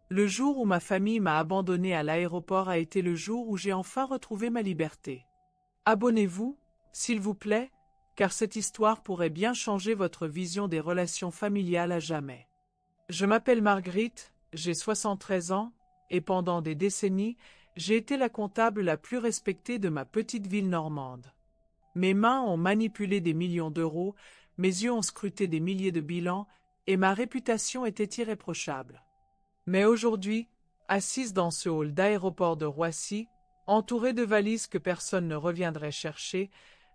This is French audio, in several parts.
Le jour où ma famille m'a abandonné à l'aéroport a été le jour où j'ai enfin retrouvé ma liberté. Abonnez-vous, s'il vous plaît, car cette histoire pourrait bien changer votre vision des relations familiales à jamais. Je m'appelle Marguerite, j'ai 73 ans, et pendant des décennies, j'ai été la comptable la plus respectée de ma petite ville normande. Mes mains ont manipulé des millions d'euros, mes yeux ont scruté des milliers de bilans, et ma réputation était irréprochable. Mais aujourd'hui, assise dans ce hall d'aéroport de Roissy, entourée de valises que personne ne reviendrait chercher,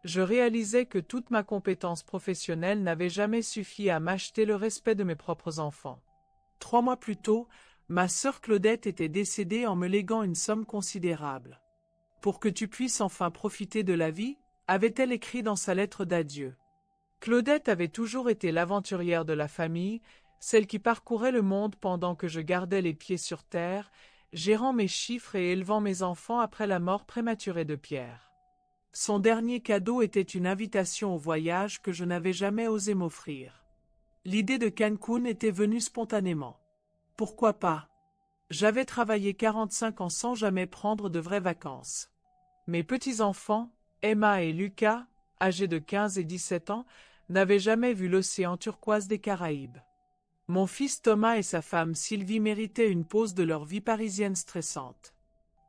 je réalisais que toute ma compétence professionnelle n'avait jamais suffi à m'acheter le respect de mes propres enfants. 3 mois plus tôt, ma sœur Claudette était décédée en me léguant une somme considérable. Pour que tu puisses enfin profiter de la vie, avait-elle écrit dans sa lettre d'adieu. Claudette avait toujours été l'aventurière de la famille, celle qui parcourait le monde pendant que je gardais les pieds sur terre, gérant mes chiffres et élevant mes enfants après la mort prématurée de Pierre. Son dernier cadeau était une invitation au voyage que je n'avais jamais osé m'offrir. L'idée de Cancun était venue spontanément. Pourquoi pas? J'avais travaillé 45 ans sans jamais prendre de vraies vacances. Mes petits-enfants, Emma et Lucas, âgés de 15 et 17 ans, n'avaient jamais vu l'océan turquoise des Caraïbes. Mon fils Thomas et sa femme Sylvie méritaient une pause de leur vie parisienne stressante.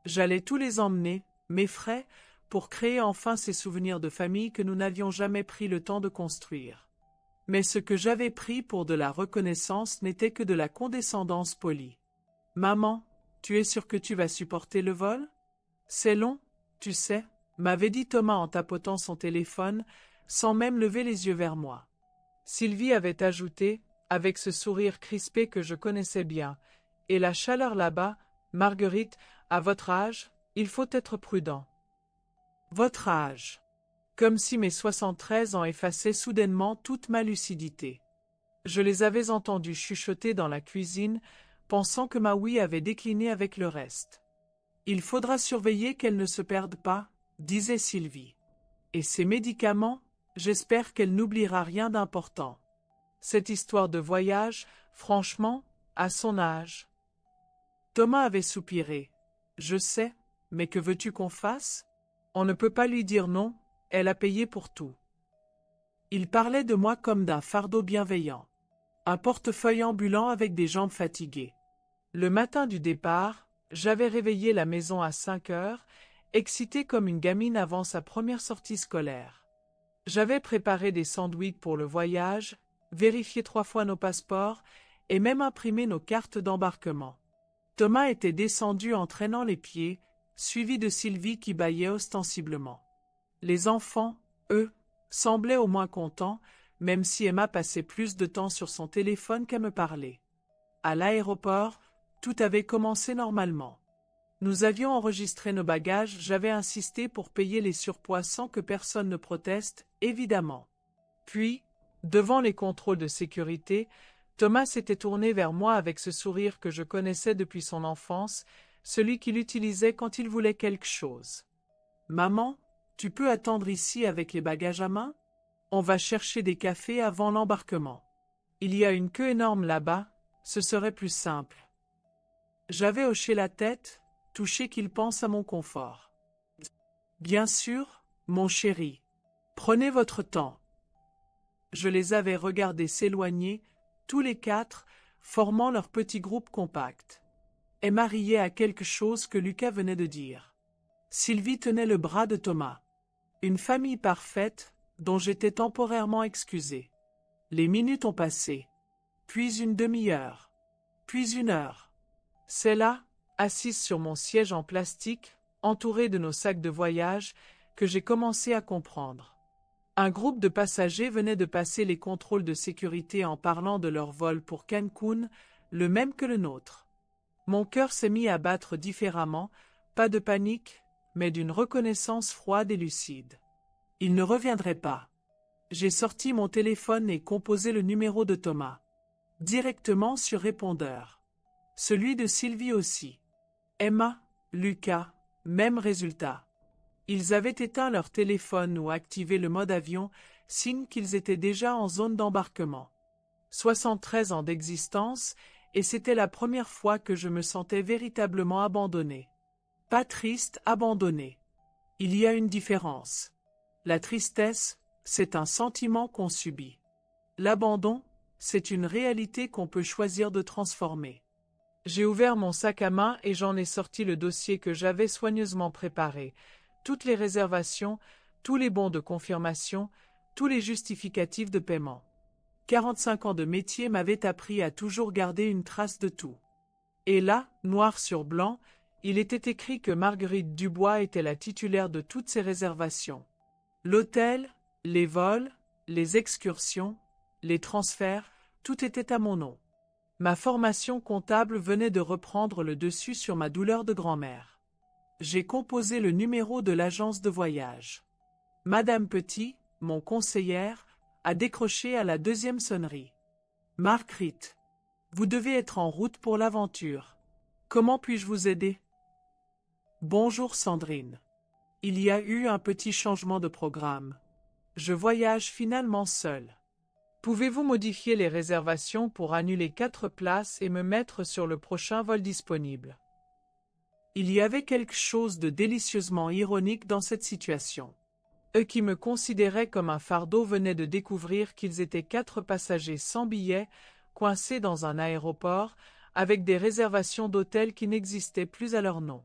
J'allais tous les emmener, mes frais, pour créer enfin ces souvenirs de famille que nous n'avions jamais pris le temps de construire. Mais ce que j'avais pris pour de la reconnaissance n'était que de la condescendance polie. « Maman, tu es sûre que tu vas supporter le vol? C'est long, tu sais, » m'avait dit Thomas en tapotant son téléphone, sans même lever les yeux vers moi. Sylvie avait ajouté, avec ce sourire crispé que je connaissais bien, « Et la chaleur là-bas, Marguerite, à votre âge, il faut être prudent. » Votre âge. Comme si mes 73 ans effaçaient soudainement toute ma lucidité. Je les avais entendus chuchoter dans la cuisine, pensant que ma ouïe avait décliné avec le reste. « Il faudra surveiller qu'elle ne se perde pas, » disait Sylvie. « Et ses médicaments, j'espère qu'elle n'oubliera rien d'important. Cette histoire de voyage, franchement, à son âge. » Thomas avait soupiré. « Je sais, mais que veux-tu qu'on fasse? On ne peut pas lui dire non, elle a payé pour tout. » Il parlait de moi comme d'un fardeau bienveillant. Un portefeuille ambulant avec des jambes fatiguées. Le matin du départ, j'avais réveillé la maison à 5 heures, excitée comme une gamine avant sa première sortie scolaire. J'avais préparé des sandwichs pour le voyage, vérifié 3 fois nos passeports et même imprimé nos cartes d'embarquement. Thomas était descendu en traînant les pieds, suivi de Sylvie qui bâillait ostensiblement. Les enfants, eux, semblaient au moins contents, même si Emma passait plus de temps sur son téléphone qu'à me parler. À l'aéroport, tout avait commencé normalement. Nous avions enregistré nos bagages, j'avais insisté pour payer les surpoids sans que personne ne proteste, évidemment. Puis, devant les contrôles de sécurité, Thomas s'était tourné vers moi avec ce sourire que je connaissais depuis son enfance, celui qu'il utilisait quand il voulait quelque chose. « Maman, tu peux attendre ici avec les bagages à main? On va chercher des cafés avant l'embarquement. Il y a une queue énorme là-bas, ce serait plus simple. » J'avais hoché la tête, touché qu'il pense à mon confort. « Bien sûr, mon chéri. Prenez votre temps. » Je les avais regardés s'éloigner, tous les 4, formant leur petit groupe compact. Emma riait à quelque chose que Lucas venait de dire. Sylvie tenait le bras de Thomas. Une famille parfaite, dont j'étais temporairement excusé. Les minutes ont passé. Puis une demi-heure. Puis 1 heure. C'est là, assise sur mon siège en plastique, entourée de nos sacs de voyage, que j'ai commencé à comprendre. Un groupe de passagers venait de passer les contrôles de sécurité en parlant de leur vol pour Cancun, le même que le nôtre. Mon cœur s'est mis à battre différemment, pas de panique, mais d'une reconnaissance froide et lucide. Il ne reviendrait pas. J'ai sorti mon téléphone et composé le numéro de Thomas. Directement sur répondeur. Celui de Sylvie aussi. Emma, Lucas, même résultat. Ils avaient éteint leur téléphone ou activé le mode avion, signe qu'ils étaient déjà en zone d'embarquement. 73 ans d'existence, et c'était la première fois que je me sentais véritablement abandonné. Pas triste, abandonné. Il y a une différence. La tristesse, c'est un sentiment qu'on subit. L'abandon, c'est une réalité qu'on peut choisir de transformer. J'ai ouvert mon sac à main et j'en ai sorti le dossier que j'avais soigneusement préparé, toutes les réservations, tous les bons de confirmation, tous les justificatifs de paiement. 45 ans de métier m'avaient appris à toujours garder une trace de tout. Et là, noir sur blanc, il était écrit que Marguerite Dubois était la titulaire de toutes ces réservations. L'hôtel, les vols, les excursions, les transferts, tout était à mon nom. Ma formation comptable venait de reprendre le dessus sur ma douleur de grand-mère. J'ai composé le numéro de l'agence de voyage. Madame Petit, mon conseillère, a décroché à la deuxième sonnerie. Marguerite, vous devez être en route pour l'aventure. Comment puis-je vous aider? Bonjour Sandrine. Il y a eu un petit changement de programme. Je voyage finalement seul. Pouvez-vous modifier les réservations pour annuler 4 places et me mettre sur le prochain vol disponible? Il y avait quelque chose de délicieusement ironique dans cette situation. Eux qui me considéraient comme un fardeau venaient de découvrir qu'ils étaient 4 passagers sans billets, coincés dans un aéroport, avec des réservations d'hôtels qui n'existaient plus à leur nom.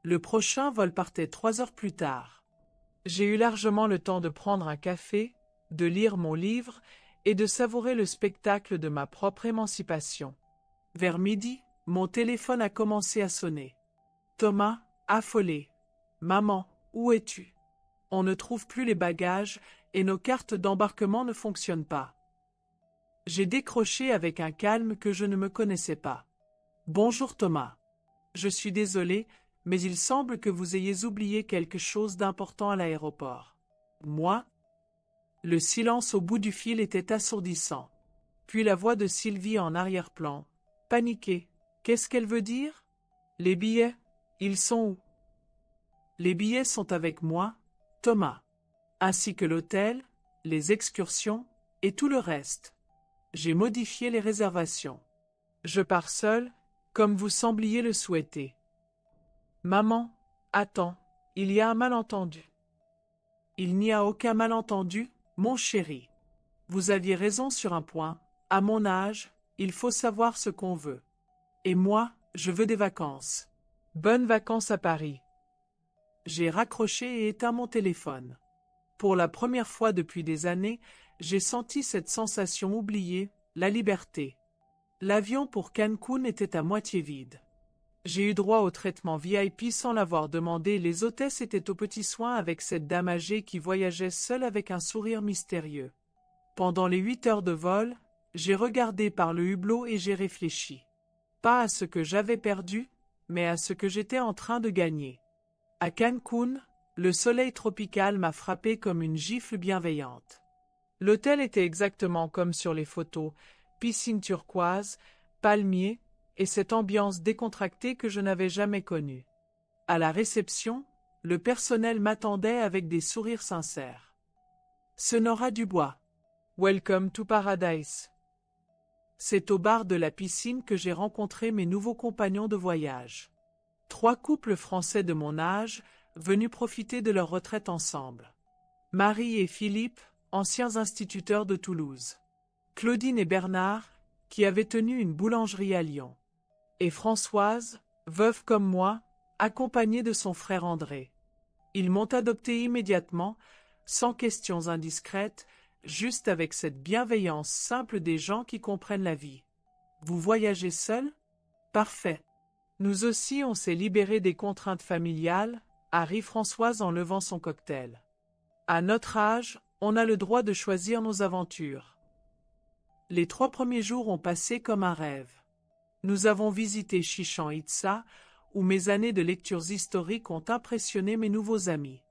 Le prochain vol partait 3 heures plus tard. J'ai eu largement le temps de prendre un café, de lire mon livre et de savourer le spectacle de ma propre émancipation. Vers midi, mon téléphone a commencé à sonner. Thomas, affolé. Maman, où es-tu? On ne trouve plus les bagages et nos cartes d'embarquement ne fonctionnent pas. J'ai décroché avec un calme que je ne me connaissais pas. Bonjour Thomas. Je suis désolé, mais il semble que vous ayez oublié quelque chose d'important à l'aéroport. Moi? Le silence au bout du fil était assourdissant. Puis la voix de Sylvie en arrière-plan. Paniquée. Qu'est-ce qu'elle veut dire? Les billets, ils sont où? Les billets sont avec moi, Thomas. Ainsi que l'hôtel, les excursions et tout le reste. J'ai modifié les réservations. Je pars seul, comme vous sembliez le souhaiter. Maman, attends, il y a un malentendu. Il n'y a aucun malentendu, mon chéri. Vous aviez raison sur un point. À mon âge, il faut savoir ce qu'on veut. Et moi, je veux des vacances. Bonnes vacances à Paris. J'ai raccroché et éteint mon téléphone. Pour la première fois depuis des années, j'ai senti cette sensation oubliée, la liberté. L'avion pour Cancun était à moitié vide. J'ai eu droit au traitement VIP sans l'avoir demandé. Les hôtesses étaient aux petits soins avec cette dame âgée qui voyageait seule avec un sourire mystérieux. Pendant les 8 heures de vol, j'ai regardé par le hublot et j'ai réfléchi. Pas à ce que j'avais perdu, mais à ce que j'étais en train de gagner. À Cancun, le soleil tropical m'a frappé comme une gifle bienveillante. L'hôtel était exactement comme sur les photos, piscine turquoise, palmiers, et cette ambiance décontractée que je n'avais jamais connue. À la réception, le personnel m'attendait avec des sourires sincères. Sonora Dubois. Welcome to Paradise. C'est au bar de la piscine que j'ai rencontré mes nouveaux compagnons de voyage. 3 couples français de mon âge, venus profiter de leur retraite ensemble. Marie et Philippe, anciens instituteurs de Toulouse. Claudine et Bernard, qui avaient tenu une boulangerie à Lyon. Et Françoise, veuve comme moi, accompagnée de son frère André. Ils m'ont adopté immédiatement, sans questions indiscrètes, juste avec cette bienveillance simple des gens qui comprennent la vie. Vous voyagez seul? Parfait. Nous aussi on s'est libérés des contraintes familiales, a ri Françoise en levant son cocktail. À notre âge, on a le droit de choisir nos aventures. Les 3 premiers jours ont passé comme un rêve. Nous avons visité Chichen Itza, où mes années de lectures historiques ont impressionné mes nouveaux amis.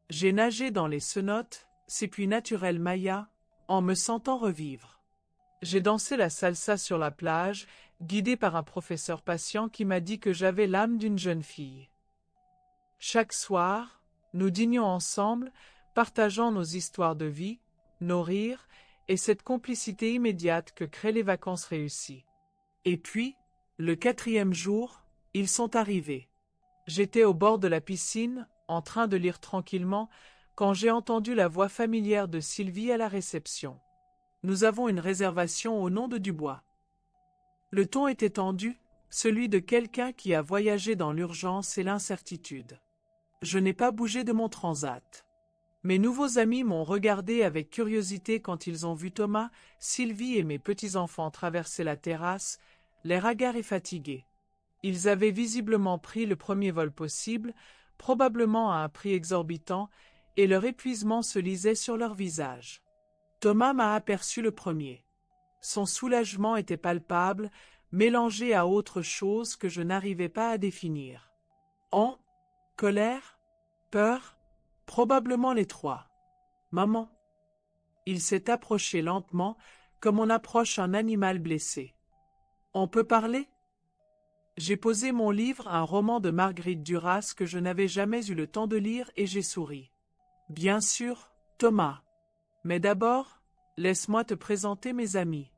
J'ai nagé dans les cenotes, ces puits naturels mayas, en me sentant revivre. J'ai dansé la salsa sur la plage, guidé par un professeur patient qui m'a dit que j'avais l'âme d'une jeune fille. Chaque soir, nous dînions ensemble, partageant nos histoires de vie, nos rires, et cette complicité immédiate que créent les vacances réussies. Et puis, le 4e jour, ils sont arrivés. J'étais au bord de la piscine, en train de lire tranquillement, quand j'ai entendu la voix familière de Sylvie à la réception. Nous avons une réservation au nom de Dubois. Le ton était tendu, celui de quelqu'un qui a voyagé dans l'urgence et l'incertitude. Je n'ai pas bougé de mon transat. Mes nouveaux amis m'ont regardé avec curiosité quand ils ont vu Thomas, Sylvie et mes petits-enfants traverser la terrasse, l'air hagard et fatigué. Ils avaient visiblement pris le premier vol possible, probablement à un prix exorbitant, et leur épuisement se lisait sur leur visage. Thomas m'a aperçu le premier. Son soulagement était palpable, mélangé à autre chose que je n'arrivais pas à définir. Colère? Peur? Probablement les trois. Maman. Il s'est approché lentement, comme on approche un animal blessé. On peut parler? J'ai posé mon livre, un roman de Marguerite Duras que je n'avais jamais eu le temps de lire, et j'ai souri. Bien sûr, Thomas. Mais d'abord, laisse-moi te présenter mes amis.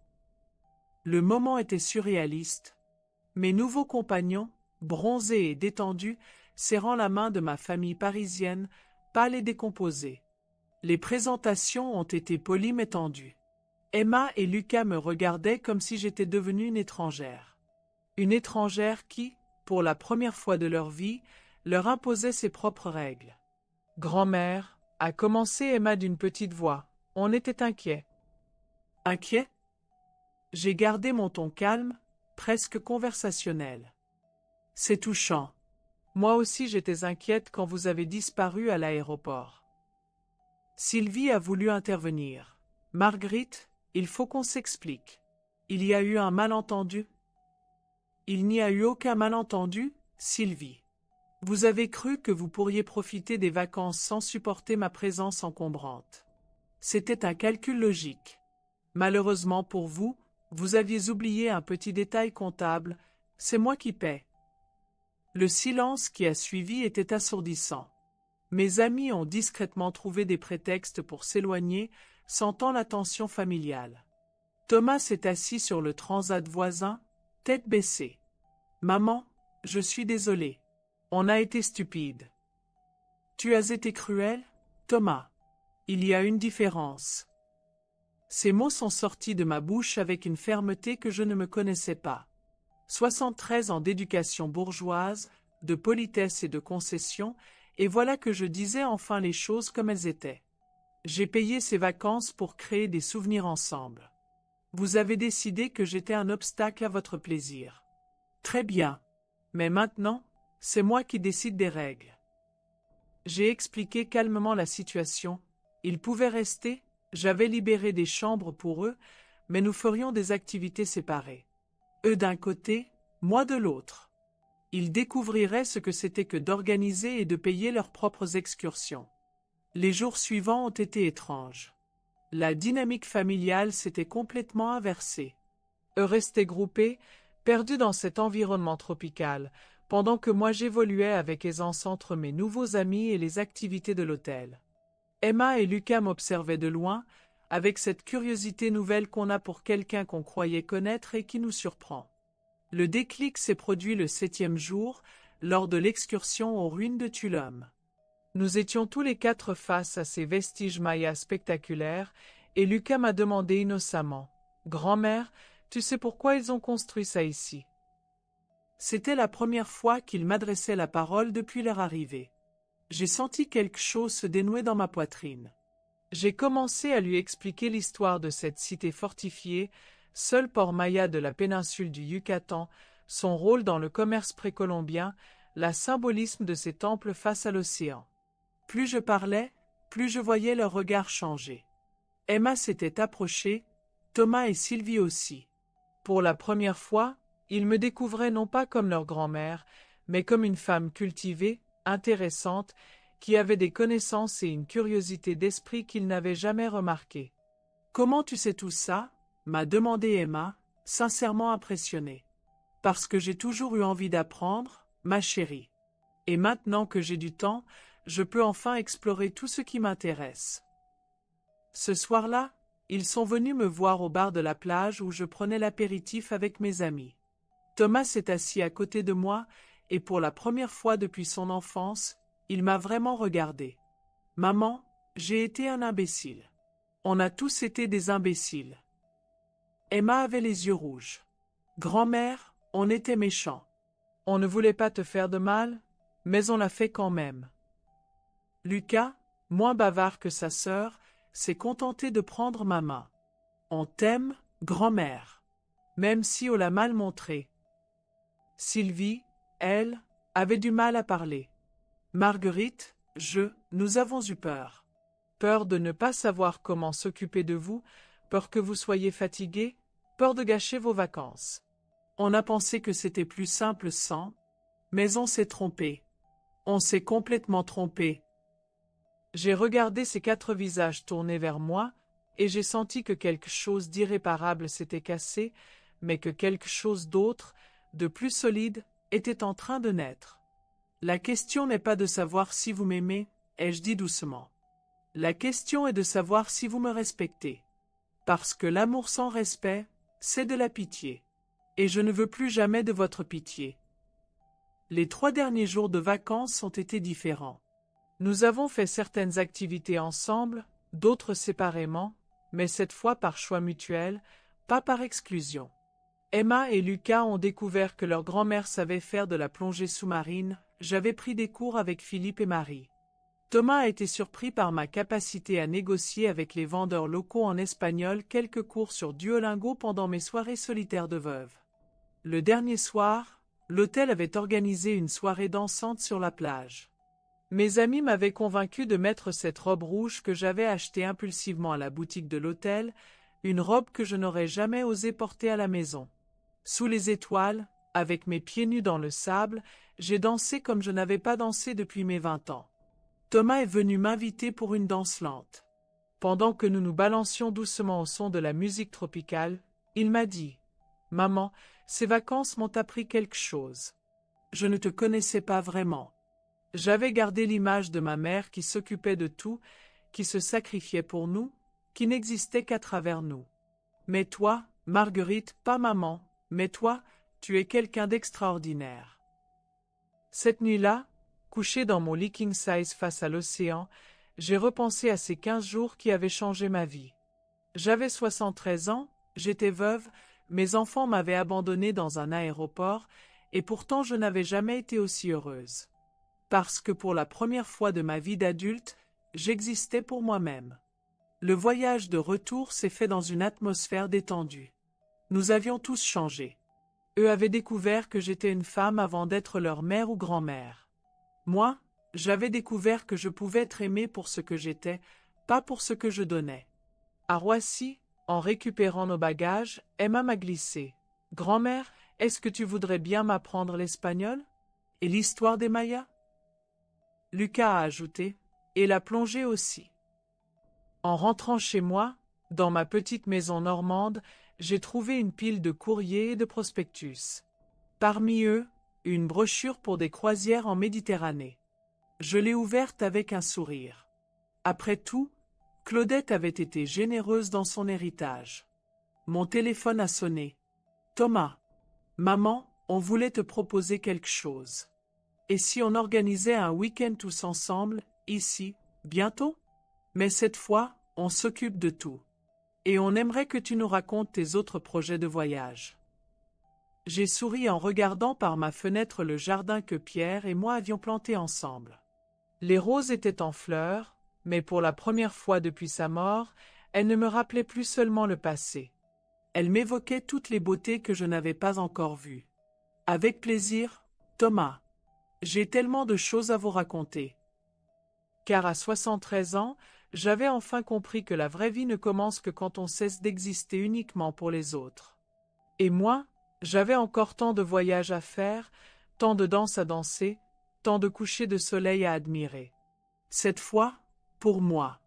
Le moment était surréaliste. Mes nouveaux compagnons, bronzés et détendus, serrant la main de ma famille parisienne, pâle et décomposée. Les présentations ont été polies mais tendues. Emma et Lucas me regardaient comme si j'étais devenue une étrangère. Une étrangère qui, pour la première fois de leur vie, leur imposait ses propres règles. « Grand-mère », a commencé Emma d'une petite voix, on était inquiets. « Inquiets ?» J'ai gardé mon ton calme, presque conversationnel. « C'est touchant. Moi aussi j'étais inquiète quand vous avez disparu à l'aéroport. » Sylvie a voulu intervenir. « Marguerite, il faut qu'on s'explique. Il y a eu un malentendu ?» « Il n'y a eu aucun malentendu, Sylvie. Vous avez cru que vous pourriez profiter des vacances sans supporter ma présence encombrante. C'était un calcul logique. Malheureusement pour vous, vous aviez oublié un petit détail comptable, c'est moi qui paie. » Le silence qui a suivi était assourdissant. Mes amis ont discrètement trouvé des prétextes pour s'éloigner, sentant la tension familiale. Thomas s'est assis sur le transat voisin, tête baissée. « Maman, je suis désolé. On a été stupide. »« Tu as été cruel, Thomas. Il y a une différence. » Ces mots sont sortis de ma bouche avec une fermeté que je ne me connaissais pas. 73 ans d'éducation bourgeoise, de politesse et de concession, et voilà que je disais enfin les choses comme elles étaient. J'ai payé ces vacances pour créer des souvenirs ensemble. Vous avez décidé que j'étais un obstacle à votre plaisir. Très bien. Mais maintenant, c'est moi qui décide des règles. J'ai expliqué calmement la situation. Ils pouvaient rester, j'avais libéré des chambres pour eux, mais nous ferions des activités séparées. Eux d'un côté, moi de l'autre. Ils découvriraient ce que c'était que d'organiser et de payer leurs propres excursions. Les jours suivants ont été étranges. La dynamique familiale s'était complètement inversée. Eux restaient groupés, perdus dans cet environnement tropical, pendant que moi j'évoluais avec aisance entre mes nouveaux amis et les activités de l'hôtel. Emma et Lucas m'observaient de loin, avec cette curiosité nouvelle qu'on a pour quelqu'un qu'on croyait connaître et qui nous surprend. Le déclic s'est produit le 7e jour, lors de l'excursion aux ruines de Tulum. Nous étions tous les 4 face à ces vestiges mayas spectaculaires, et Lucas m'a demandé innocemment « Grand-mère, tu sais pourquoi ils ont construit ça ici ?» C'était la première fois qu'ils m'adressaient la parole depuis leur arrivée. J'ai senti quelque chose se dénouer dans ma poitrine. J'ai commencé à lui expliquer l'histoire de cette cité fortifiée, seul port maya de la péninsule du Yucatan, son rôle dans le commerce précolombien, le symbolisme de ces temples face à l'océan. Plus je parlais, plus je voyais leur regard changer. Emma s'était approchée, Thomas et Sylvie aussi. Pour la première fois, ils me découvraient non pas comme leur grand-mère, mais comme une femme cultivée, intéressante, qui avait des connaissances et une curiosité d'esprit qu'ils n'avaient jamais remarquées. « Comment tu sais tout ça ?» m'a demandé Emma, sincèrement impressionnée. « Parce que j'ai toujours eu envie d'apprendre, ma chérie. Et maintenant que j'ai du temps, je peux enfin explorer tout ce qui m'intéresse. » Ce soir-là, Ils sont venus me voir au bar de la plage où je prenais l'apéritif avec mes amis. Thomas s'est assis à côté de moi, et pour la première fois depuis son enfance, il m'a vraiment regardé. Maman, j'ai été un imbécile. On a tous été des imbéciles. Emma avait les yeux rouges. Grand-mère, on était méchants. On ne voulait pas te faire de mal, mais on l'a fait quand même. Lucas, moins bavard que sa sœur, s'est contenté de prendre ma main. On t'aime, grand-mère. Même si on l'a mal montré. Sylvie, elle, avait du mal à parler. Marguerite, nous avons eu peur. Peur de ne pas savoir comment s'occuper de vous, peur que vous soyez fatigué, peur de gâcher vos vacances. On a pensé que c'était plus simple sans, mais on s'est trompé. On s'est complètement trompé. J'ai regardé ces 4 visages tournés vers moi, et j'ai senti que quelque chose d'irréparable s'était cassé, mais que quelque chose d'autre, de plus solide, était en train de naître. La question n'est pas de savoir si vous m'aimez, ai-je dit doucement. La question est de savoir si vous me respectez. Parce que l'amour sans respect, c'est de la pitié. Et je ne veux plus jamais de votre pitié. Les 3 derniers jours de vacances ont été différents. Nous avons fait certaines activités ensemble, d'autres séparément, mais cette fois par choix mutuel, pas par exclusion. Emma et Lucas ont découvert que leur grand-mère savait faire de la plongée sous-marine, j'avais pris des cours avec Philippe et Marie. Thomas a été surpris par ma capacité à négocier avec les vendeurs locaux en espagnol quelques cours sur Duolingo pendant mes soirées solitaires de veuve. Le dernier soir, l'hôtel avait organisé une soirée dansante sur la plage. Mes amis m'avaient convaincu de mettre cette robe rouge que j'avais achetée impulsivement à la boutique de l'hôtel, une robe que je n'aurais jamais osé porter à la maison. Sous les étoiles, avec mes pieds nus dans le sable, j'ai dansé comme je n'avais pas dansé depuis mes 20 ans. Thomas est venu m'inviter pour une danse lente. Pendant que nous nous balancions doucement au son de la musique tropicale, il m'a dit « Maman, ces vacances m'ont appris quelque chose. Je ne te connaissais pas vraiment. J'avais gardé l'image de ma mère qui s'occupait de tout, qui se sacrifiait pour nous, qui n'existait qu'à travers nous. Mais toi, Marguerite, pas maman, mais toi, tu es quelqu'un d'extraordinaire. » Cette nuit-là, couché dans mon lit king size face à l'océan, j'ai repensé à ces 15 jours qui avaient changé ma vie. J'avais 73 ans, j'étais veuve, mes enfants m'avaient abandonnée dans un aéroport, et pourtant je n'avais jamais été aussi heureuse. Parce que pour la première fois de ma vie d'adulte, j'existais pour moi-même. Le voyage de retour s'est fait dans une atmosphère détendue. Nous avions tous changé. Eux avaient découvert que j'étais une femme avant d'être leur mère ou grand-mère. Moi, j'avais découvert que je pouvais être aimée pour ce que j'étais, pas pour ce que je donnais. À Roissy, en récupérant nos bagages, Emma m'a glissé. « Grand-mère, est-ce que tu voudrais bien m'apprendre l'espagnol? Et l'histoire des Mayas ?» Lucas a ajouté, « Et la plongée aussi. » En rentrant chez moi, dans ma petite maison normande, j'ai trouvé une pile de courriers et de prospectus. Parmi eux, une brochure pour des croisières en Méditerranée. Je l'ai ouverte avec un sourire. Après tout, Claudette avait été généreuse dans son héritage. Mon téléphone a sonné. « Thomas, maman, on voulait te proposer quelque chose. Et si on organisait un week-end tous ensemble, ici, bientôt? Mais cette fois, on s'occupe de tout. Et on aimerait que tu nous racontes tes autres projets de voyage. » J'ai souri en regardant par ma fenêtre le jardin que Pierre et moi avions planté ensemble. Les roses étaient en fleurs, mais pour la première fois depuis sa mort, elles ne me rappelaient plus seulement le passé. Elles m'évoquaient toutes les beautés que je n'avais pas encore vues. Avec plaisir, Thomas. J'ai tellement de choses à vous raconter. Car à 73 ans, j'avais enfin compris que la vraie vie ne commence que quand on cesse d'exister uniquement pour les autres. Et moi, j'avais encore tant de voyages à faire, tant de danses à danser, tant de couchers de soleil à admirer. Cette fois, pour moi.